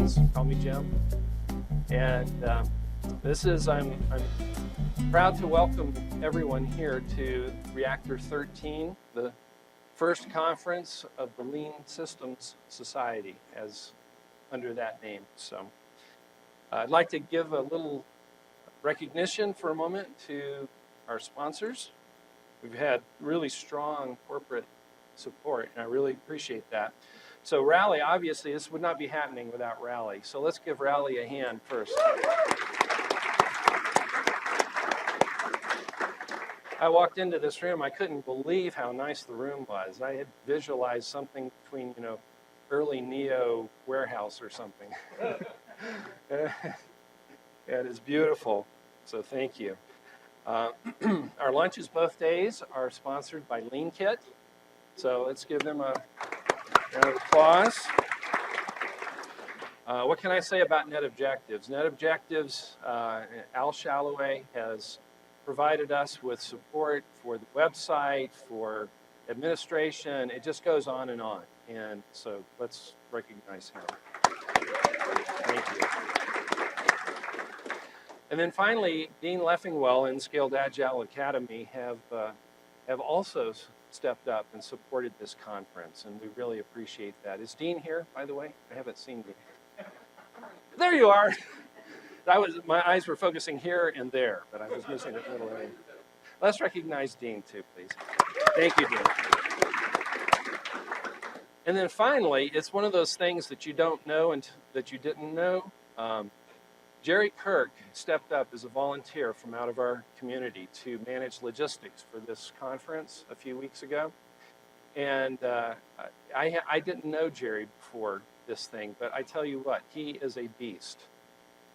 friends, call me Jim. And I'm proud to welcome everyone here to Reactor 13, the first conference of the Lean Systems Society, as under that name. So I'd like to give a little recognition for a moment to our sponsors. We've had really strong corporate support, and I really appreciate that. So Rally, obviously, this would not be happening without Rally. So let's give Rally a hand first. I walked into this room, I couldn't believe how nice the room was. I had visualized something between, early Neo warehouse or something. It is beautiful, so thank you. Our lunches both days are sponsored by Lean Kit. So let's give them a round of applause. What can I say about Net Objectives? Net Objectives, Al Shalloway has provided us with support for the website, for administration. It just goes on and on. And so let's recognize him. Thank you. And then finally, Dean Leffingwell and Scaled Agile Academy have also stepped up and supported this conference, and we really appreciate that. Is Dean here, by the way? I haven't seen Dean. There you are. My eyes were focusing here and there, but I was missing a little area. Let's recognize Dean too, please. Thank you, Dean. And then finally, it's one of those things that you don't know and that you didn't know. Jerry Kirk stepped up as a volunteer from out of our community to manage logistics for this conference a few weeks ago. And I didn't know Jerry before this thing, but I tell you what, he is a beast.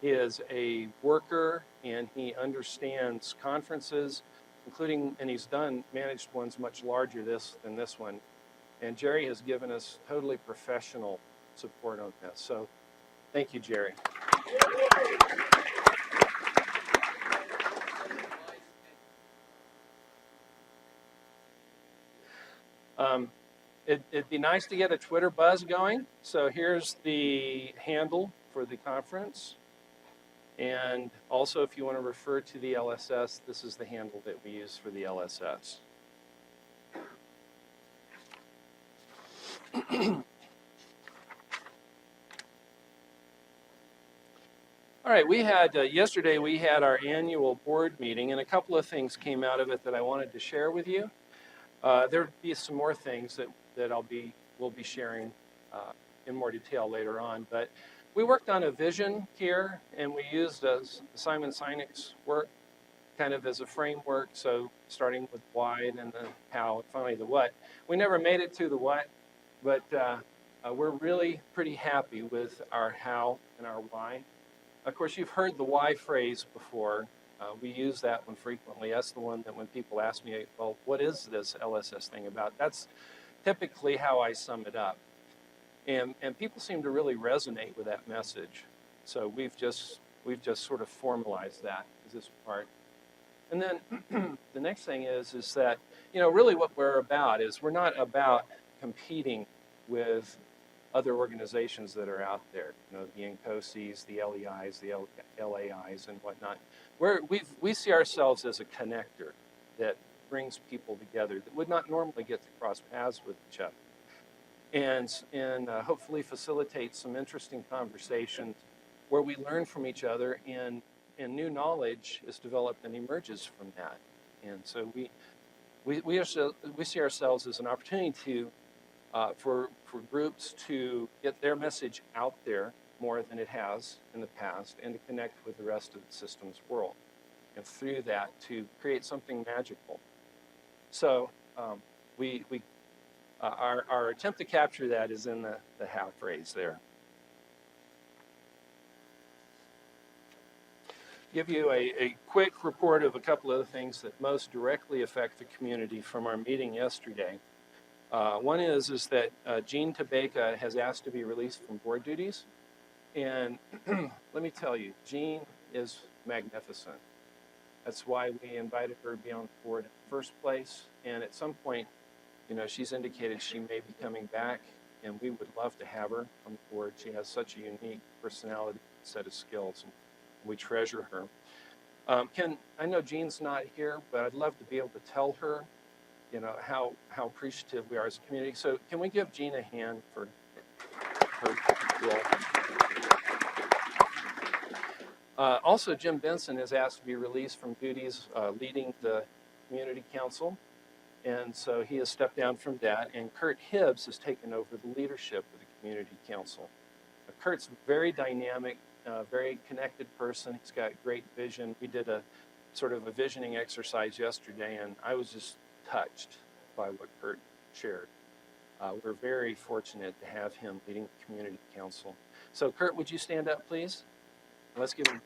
He is a worker, and he understands conferences, and he's managed ones much larger than this one. And Jerry has given us totally professional support on this. So thank you, Jerry. It'd be nice to get a Twitter buzz going. So here's the handle for the conference. And also, if you want to refer to the LSS, this is the handle that we use for the LSS. All right, yesterday we had our annual board meeting, and a couple of things came out of it that I wanted to share with you. There'll be some more things that we'll be sharing in more detail later on, but we worked on a vision here, and we used Simon Sinek's work kind of as a framework, so starting with why, and the how, and finally the what. We never made it to the what, but we're really pretty happy with our how and our why. Of course, you've heard the why phrase before. We use that one frequently. That's the one that when people ask me, well, what is this LSS thing about? That's typically how I sum it up. And people seem to really resonate with that message. So we've just sort of formalized that as this part. And then the next thing is that, really what we're about is we're not about competing with other organizations that are out there, the NCOSIs, the LEIs, the LAIs, and whatnot. We see ourselves as a connector that brings people together that would not normally get to cross paths with each other, and hopefully facilitate some interesting conversations where we learn from each other, and new knowledge is developed and emerges from that. And so we see ourselves as an opportunity to for groups to get their message out there more than it has in the past, and to connect with the rest of the systems world, and through that to create something magical. So our attempt to capture that is in the how phrase there. Give you a quick report of a couple of the things that most directly affect the community from our meeting yesterday. One is that Jean Tabeka has asked to be released from board duties. And let me tell you, Jean is magnificent. That's why we invited her to be on the board in the first place. And at some point, she's indicated she may be coming back. and we would love to have her on board. She has such a unique personality, set of skills, and we treasure her. I know Jean's not here, but I'd love to be able to tell her, how appreciative we are as a community. So can we give Jean a hand for her role? Also, Jim Benson is asked to be released from duties leading the community council. And so he has stepped down from that, and Kurt Hibbs has taken over the leadership of the community council. Kurt's a very dynamic, very connected person. He's got great vision. We did a sort of a visioning exercise yesterday, and I was just touched by what Kurt shared. We're very fortunate to have him leading the community council. So Kurt, would you stand up, please? Let's give him.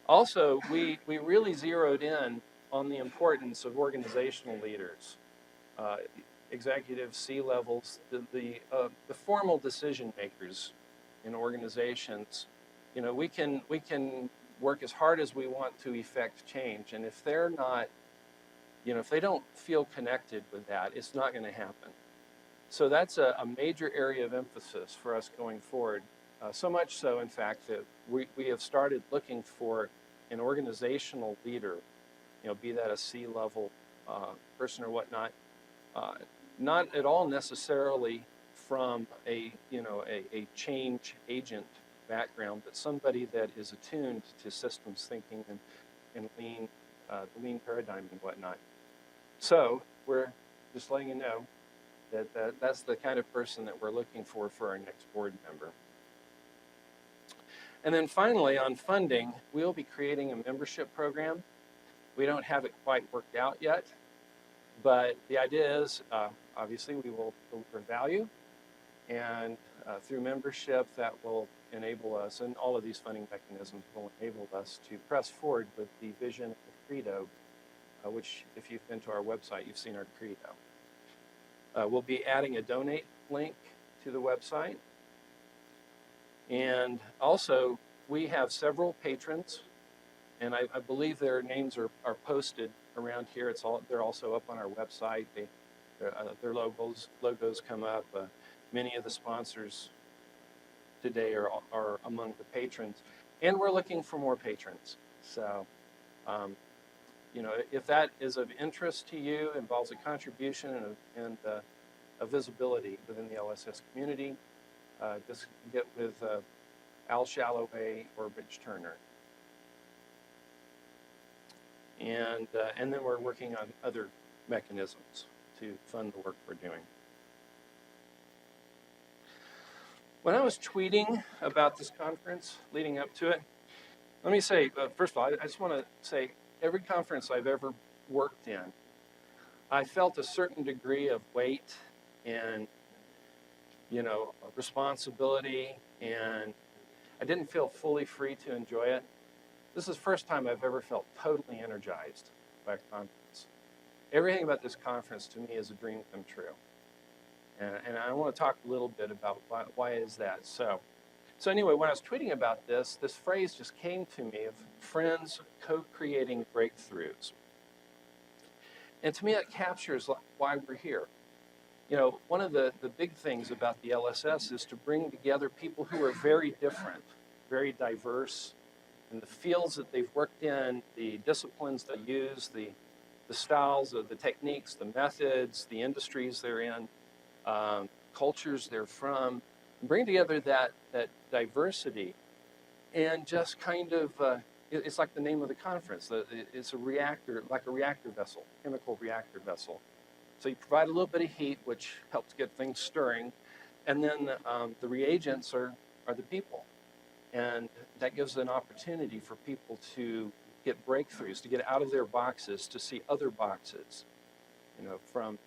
Also, we really zeroed in on the importance of organizational leaders, executives, C-levels, the formal decision makers in organizations. We can work as hard as we want to effect change, and if they're not, if they don't feel connected with that, it's not going to happen. So that's a major area of emphasis for us going forward. So much so, in fact, that we have started looking for an organizational leader, be that a C-level person or whatnot, not at all necessarily from a change agent background, but somebody that is attuned to systems thinking and lean, the lean paradigm and whatnot. So we're just letting you know that that's the kind of person that we're looking for our next board member. And then finally, on funding, we'll be creating a membership program. We don't have it quite worked out yet, but the idea is, obviously, we will deliver value, and through membership, that will enable us, and all of these funding mechanisms will enable us to press forward with the vision of the credo, which, if you've been to our website, you've seen our credo. We'll be adding a donate link to the website. And also, we have several patrons, and I believe their names are posted around here. They're also up on our website. Their logos come up. Many of the sponsors today are among the patrons, and we're looking for more patrons. So, if that is of interest to you, involves a contribution and a visibility within the LSS community, just get with Al Shalloway or Rich Turner. And then we're working on other mechanisms to fund the work we're doing. When I was tweeting about this conference leading up to it, let me say, first of all, I just want to say every conference I've ever worked in, I felt a certain degree of weight and responsibility, and I didn't feel fully free to enjoy it. This is the first time I've ever felt totally energized by a conference. Everything about this conference to me is a dream come true. And I want to talk a little bit about why is that. So anyway, when I was tweeting about this phrase just came to me of friends co-creating breakthroughs. And to me, it captures why we're here. One of the big things about the LSS is to bring together people who are very different, very diverse in the fields that they've worked in, the disciplines they use, the styles, the techniques, the methods, the industries they're in, cultures they're from. Bring together that diversity and just kind of, it's like the name of the conference. It's a reactor, like a reactor vessel, chemical reactor vessel. So you provide a little bit of heat, which helps get things stirring, and then the reagents are the people. And that gives an opportunity for people to get breakthroughs, to get out of their boxes, to see other boxes, from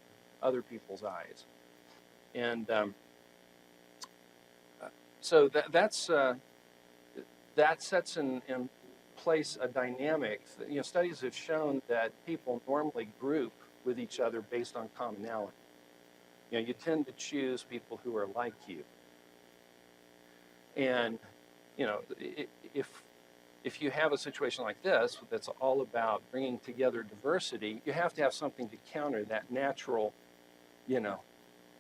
other people's eyes. And so that sets in place a dynamic. Studies have shown that people normally group with each other based on commonality. You tend to choose people who are like you. And if if you have a situation like this that's all about bringing together diversity, you have to have something to counter that natural, you know,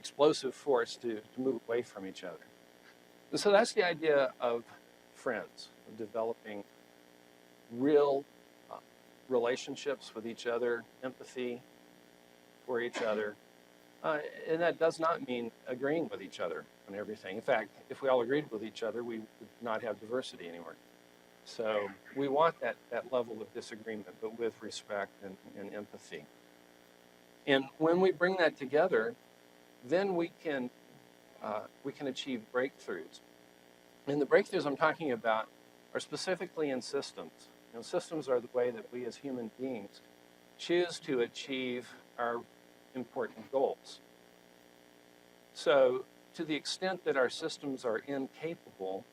explosive force to move away from each other. And so that's the idea of friends, of developing real relationships with each other, empathy for each other. And that does not mean agreeing with each other on everything. In fact, if we all agreed with each other, we would not have diversity anymore. So we want that level of disagreement, but with respect and empathy. And when we bring that together, then we can achieve breakthroughs. And the breakthroughs I'm talking about are specifically in systems. You know, systems are the way that we as human beings choose to achieve our important goals. So to the extent that our systems are incapable,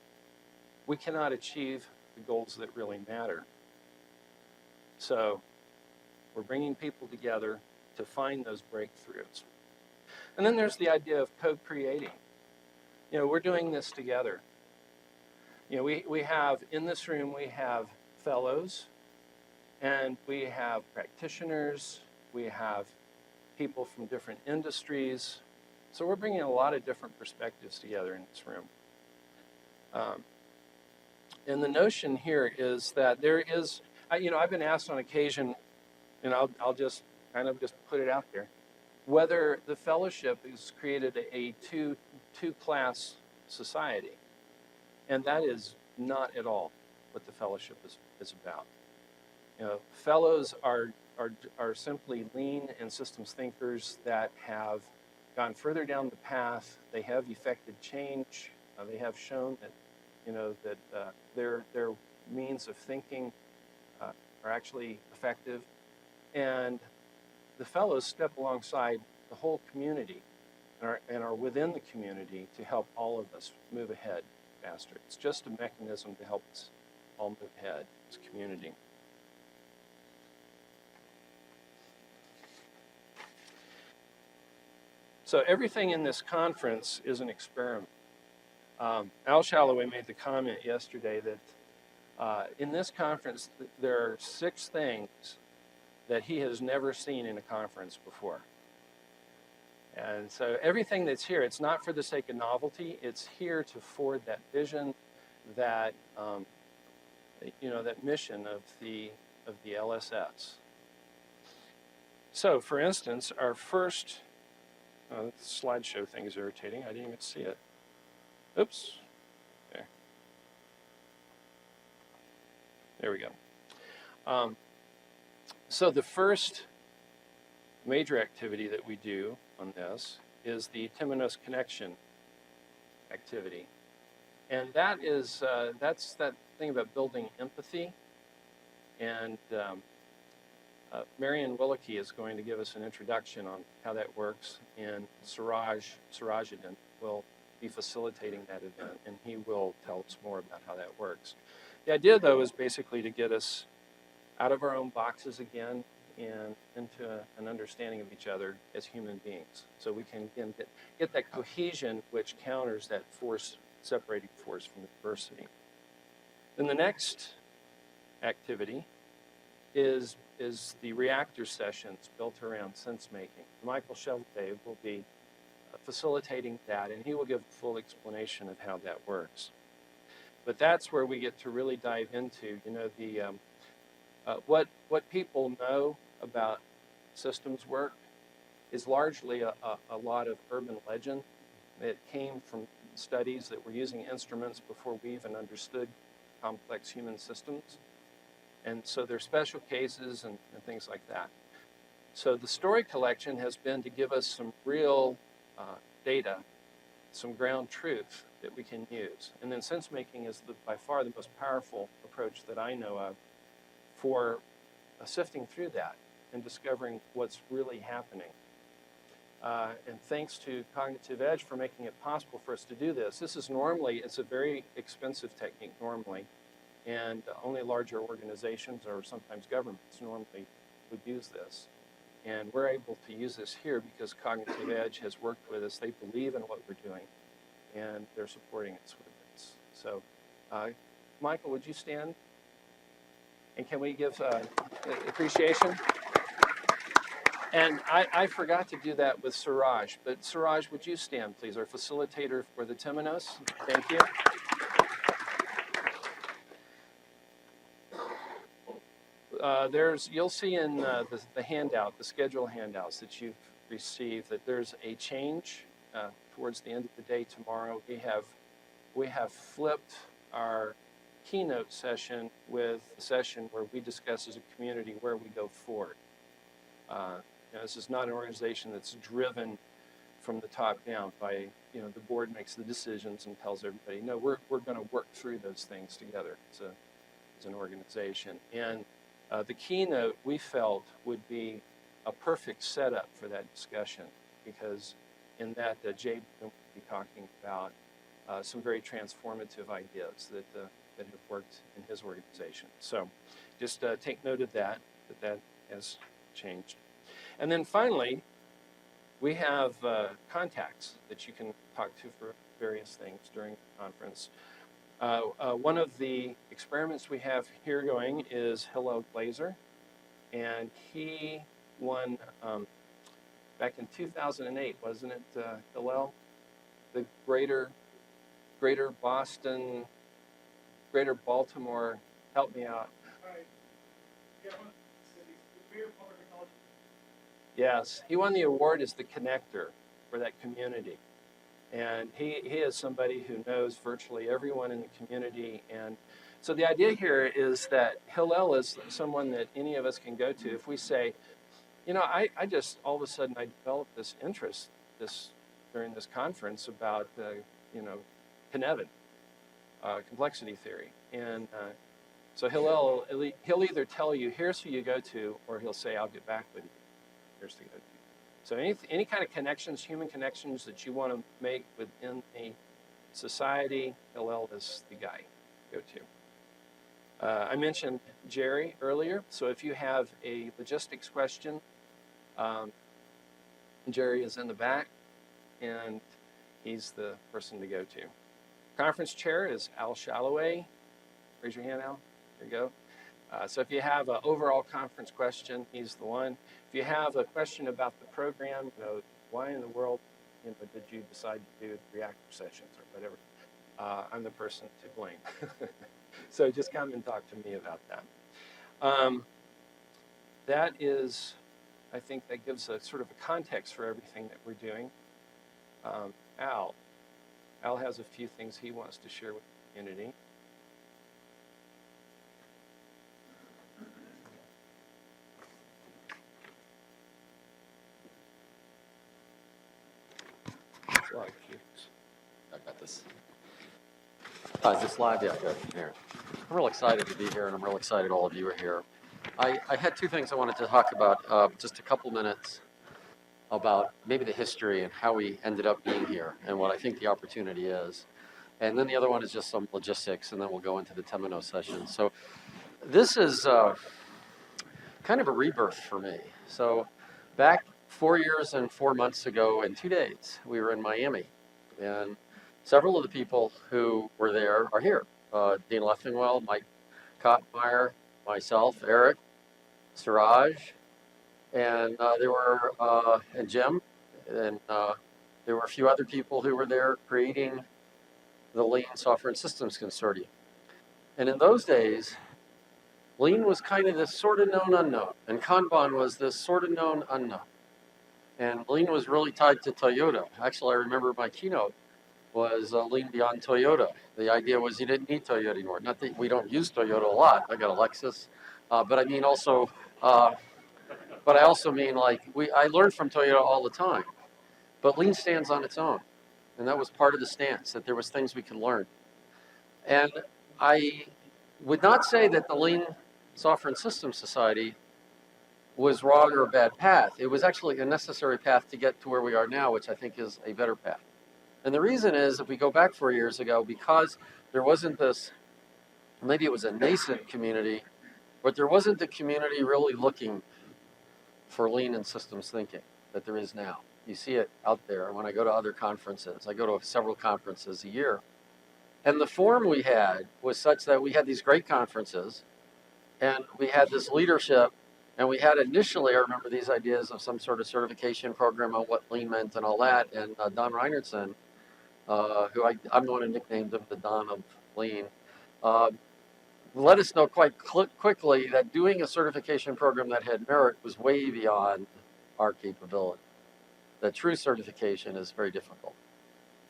we cannot achieve the goals that really matter. So we're bringing people together to find those breakthroughs. And then there's the idea of co-creating. You know, we're doing this together. You know, we have, in this room, we have fellows, and we have practitioners, we have people from different industries. So we're bringing a lot of different perspectives together in this room. And the notion here is that there is, you know, I've been asked on occasion, and I'll just kind of just put it out there, whether the fellowship has created a two-class society. And that is not at all what the fellowship is about. You know, fellows are simply lean and systems thinkers that have gone further down the path. They have effected change. They have shown that, you know, that their means of thinking are actually effective. And the fellows step alongside the whole community and are within the community to help all of us move ahead faster. It's just a mechanism to help us all move ahead as a community. So everything in this conference is an experiment. Al Shalloway made the comment yesterday that in this conference, there are 6 things that he has never seen in a conference before. And so everything that's here, it's not for the sake of novelty. It's here to forward that vision, that you know, that mission of the LSS. So, for instance, our first slideshow thing is irritating. I didn't even see it. Oops. There we go. So the first major activity that we do on this is the Temenos connection activity. And that is, that's that thing about building empathy. And Marian Willicke is going to give us an introduction on how that works, and Sirajuddin will be facilitating that event, and he will tell us more about how that works. The idea, though, is basically to get us out of our own boxes again and into an understanding of each other as human beings, so we can again get that cohesion which counters that separating force from diversity. Then the next activity is the Reactor sessions built around sense making. Michael Shalloway will be facilitating that, and he will give a full explanation of how that works. But that's where we get to really dive into, you know, the what people know about systems work is largely a lot of urban legend. It came from studies that were using instruments before we even understood complex human systems. And so there's special cases and things like that. So the story collection has been to give us some real data, some ground truth that we can use. And then sense making is by far the most powerful approach that I know of for sifting through that and discovering what's really happening. And thanks to Cognitive Edge for making it possible for us to do this. This is normally, it's a very expensive technique normally, and only larger organizations or sometimes governments normally would use this. And we're able to use this here because Cognitive Edge has worked with us. They believe in what we're doing, and they're supporting us with this. So, Michael, would you stand And can we give appreciation? And I forgot to do that with Suraj, but Suraj, would you stand, please, our facilitator for the Temenos? Thank you. You'll see in the handout, the schedule handouts that you've received, that there's a change towards the end of the day tomorrow. We have flipped our keynote session with a session where we discuss as a community where we go forward. This is not an organization that's driven from the top down by, the board makes the decisions and tells everybody, no, we're going to work through those things together as an organization. And the keynote we felt would be a perfect setup for that discussion, because in that Jay will be talking about some very transformative ideas that have worked in his organization. So just take note of that has changed. And then finally, we have contacts that you can talk to for various things during the conference. One of the experiments we have here going is Hillel Glazer, and he won back in 2008, wasn't it, Hillel? The Greater Boston, Greater Baltimore, help me out. Yes, he won the award as the connector for that community. And he is somebody who knows virtually everyone in the community. And so the idea here is that Hillel is someone that any of us can go to if we say, I just, all of a sudden, I developed this interest during this conference about, Kinevin, complexity theory. And so Hillel, he'll either tell you, here's who you go to, or he'll say, I'll get back with you. Here's to go to. So any kind of connections, human connections that you want to make within a society, Hillel is the guy to go to. I mentioned Jerry earlier, so if you have a logistics question, Jerry is in the back, and he's the person to go to. Conference chair is Al Shalloway. Raise your hand, Al. There you go. So if you have an overall conference question, he's the one. If you have a question about the program, why in the world did you decide to do the Reactor sessions or whatever, I'm the person to blame. So just come and talk to me about that. That is, I think that gives a sort of a context for everything that we're doing. Al has a few things he wants to share with the community. I got this. Is this live? Yeah, good. Here. I'm real excited to be here, and I'm real excited all of you are here. I had two things I wanted to talk about, just a couple minutes about maybe the history and how we ended up being here and what I think the opportunity is. And then the other one is just some logistics, and then we'll go into the Temenos session. So this is kind of a rebirth for me. So back 4 years and 4 months ago and 2 days, we were in Miami, and several of the people who were there are here. Dean Leffingwell, Mike Kottmeyer, myself, Eric, Suraj, and there were, and Jim, and there were a few other people who were there creating the Lean Software and Systems Consortium. And in those days, Lean was kind of this sort of known unknown, and Kanban was this sort of known unknown. And Lean was really tied to Toyota. Actually, I remember my keynote was Lean Beyond Toyota. The idea was you didn't need Toyota anymore. Not that we don't use Toyota a lot. I got a Lexus. But I mean also, but I also mean like, I learned from Toyota all the time. But Lean stands on its own. And that was part of the stance, that there was things we could learn. And I would not say that the Lean Software and Systems Society was wrong or a bad path. It was actually a necessary path to get to where we are now, which I think is a better path. And the reason is, if we go back 4 years ago, because there wasn't this, maybe it was a nascent community, but there wasn't the community really looking for lean and systems thinking that there is now. You see it out there when I go to other conferences. I go to several conferences a year. And the form we had was such that we had these great conferences, And we had this leadership, and we had initially, I remember these ideas of some sort of certification program on what lean meant and all that. And Don Reinertson, who I'm the one who nicknamed him the Don of Lean, uh, let us know quite quickly that doing a certification program that had merit was way beyond our capability. That true certification is very difficult.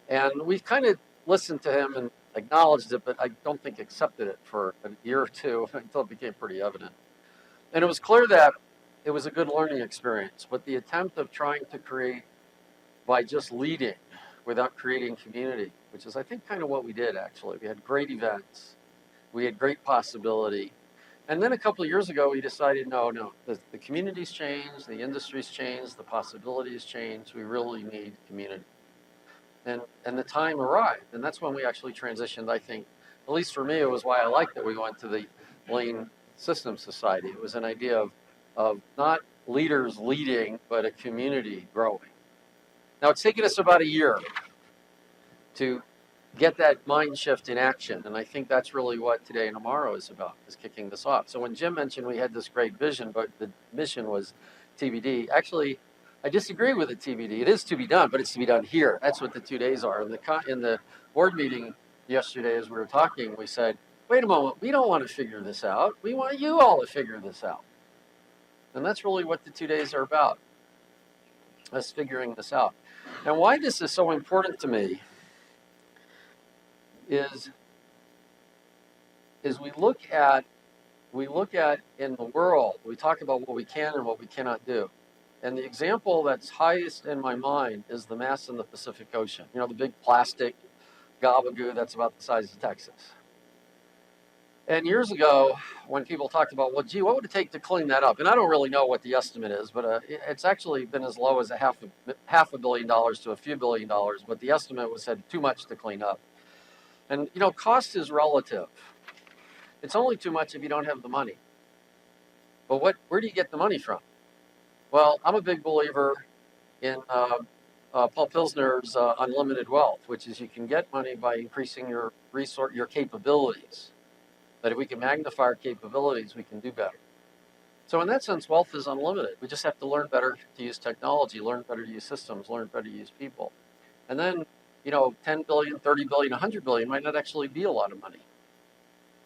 And we kind of listened to him and acknowledged it, but I don't think accepted it for a year or two until it became pretty evident. And it was clear that it was a good learning experience, but the attempt of trying to create by just leading without creating community, which is I think kind of what we did actually. We had great events, we had great possibility. And then a couple of years ago, we decided, no, the community's changed, the industry's changed, the possibilities changed, we really need community. And the time arrived, and that's when we actually transitioned, I think, at least for me, it was why I liked that we went to the Lean Systems Society. It was an idea of not leaders leading, but a community growing. Now, it's taken us about a year to get that mind shift in action, and I think that's really what Today and Tomorrow is about, is kicking this off. So when Jim mentioned we had this great vision, but the mission was TBD, actually, I disagree with the TBD. It is to be done, but it's to be done here. That's what the 2 days are. In the board meeting yesterday, as we were talking, we said, wait a moment, we don't want to figure this out. We want you all to figure this out. And that's really what the 2 days are about, us figuring this out. And why this is so important to me is we look at in the world, we talk about what we can and what we cannot do. And the example that's highest in my mind is the mass in the Pacific Ocean. You know, the big plastic gabagoo that's about the size of Texas. And years ago, when people talked about, well, gee, what would it take to clean that up? And I don't really know what the estimate is, but it's actually been as low as half a billion dollars to a few $1 billion. But the estimate was said too much to clean up. And, you know, cost is relative. It's only too much if you don't have the money. But where do you get the money from? Well, I'm a big believer in Paul Pilsner's unlimited wealth, which is you can get money by increasing your capabilities. That if we can magnify our capabilities, we can do better. So in that sense, wealth is unlimited. We just have to learn better to use technology, learn better to use systems, learn better to use people. And then, you know, 10 billion, 30 billion, 100 billion might not actually be a lot of money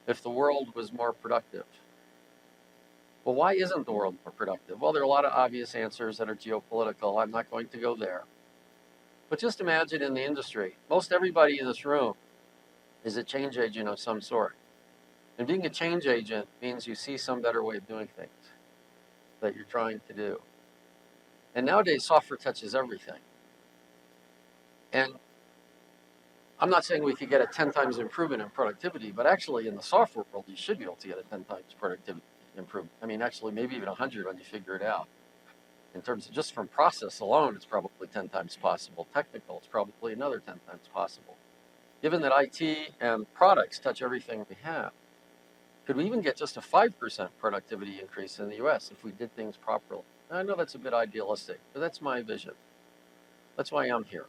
if the world was more productive. Well, why isn't the world more productive? Well, there are a lot of obvious answers that are geopolitical. I'm not going to go there. But just imagine in the industry, most everybody in this room is a change agent of some sort. And being a change agent means you see some better way of doing things that you're trying to do. And nowadays, software touches everything. And I'm not saying we could get a 10 times improvement in productivity, but actually in the software world, you should be able to get a 10 times productivity improvement. I mean, actually, maybe even 100 when you figure it out. In terms of just from process alone, it's probably 10 times possible. Technical, it's probably another 10 times possible. Given that IT and products touch everything we have, could we even get just a 5% productivity increase in the US if we did things properly? I know that's a bit idealistic, but that's my vision. That's why I'm here.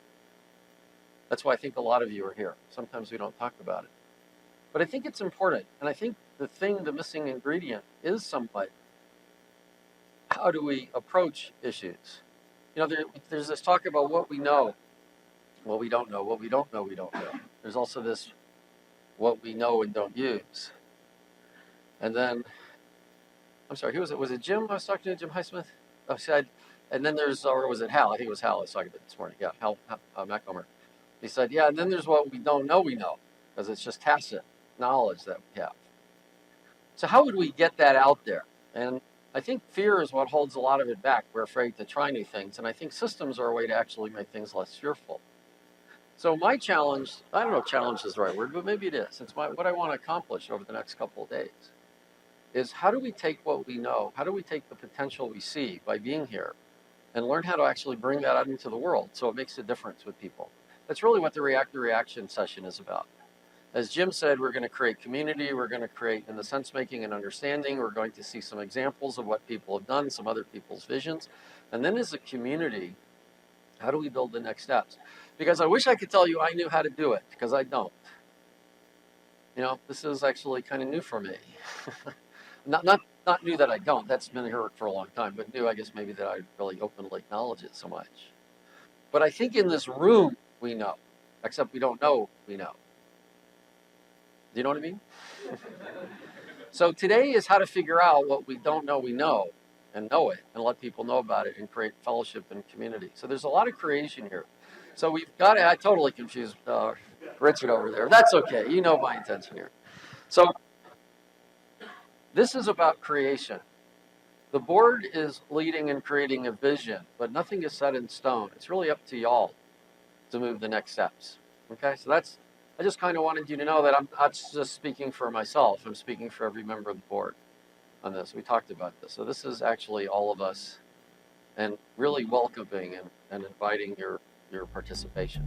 That's why I think a lot of you are here. Sometimes we don't talk about it. But I think it's important. And I think the missing ingredient is somewhat, how do we approach issues? You know, there's this talk about what we know, what we don't know, what we don't know, we don't know. There's also this, what we know and don't use. And then, I'm sorry, who was it? Was it Jim I was talking to, Jim Highsmith? Oh, said, and then there's, or was it Hal? I think it was Hal I was talking to this morning. Yeah, Hal McComber. He said, yeah, and then there's what we don't know we know, because it's just tacit knowledge that we have. So how would we get that out there? And I think fear is what holds a lot of it back. We're afraid to try new things, and I think systems are a way to actually make things less fearful. So my challenge, I don't know if challenge is the right word, but maybe it is. It's what I want to accomplish over the next couple of days is how do we take what we know, how do we take the potential we see by being here and learn how to actually bring that out into the world so it makes a difference with people. That's really what the Reactor Reaction session is about. As Jim said, we're going to create community, we're going to create in the sense making and understanding, we're going to see some examples of what people have done, some other people's visions, and then as a community, how do we build the next steps? Because I wish I could tell you I knew how to do it, because I don't. You know, this is actually kind of new for me. Not new that I don't. That's been here for a long time, but new, I guess, maybe that I really openly acknowledge it so much. But I think in this room we know, except we don't know we know. Do you know what I mean? So today is how to figure out what we don't know we know, and know it, and let people know about it, and create fellowship and community. So there's a lot of creation here. So we've got, I totally confused Richard over there. That's okay. You know my intention here. So this is about creation. The board is leading and creating a vision, but nothing is set in stone. It's really up to y'all to move the next steps. Okay, so that's, I just kind of wanted you to know that I'm not just speaking for myself, I'm speaking for every member of the board on this. We talked about this. So this is actually all of us, and really welcoming and inviting your participation.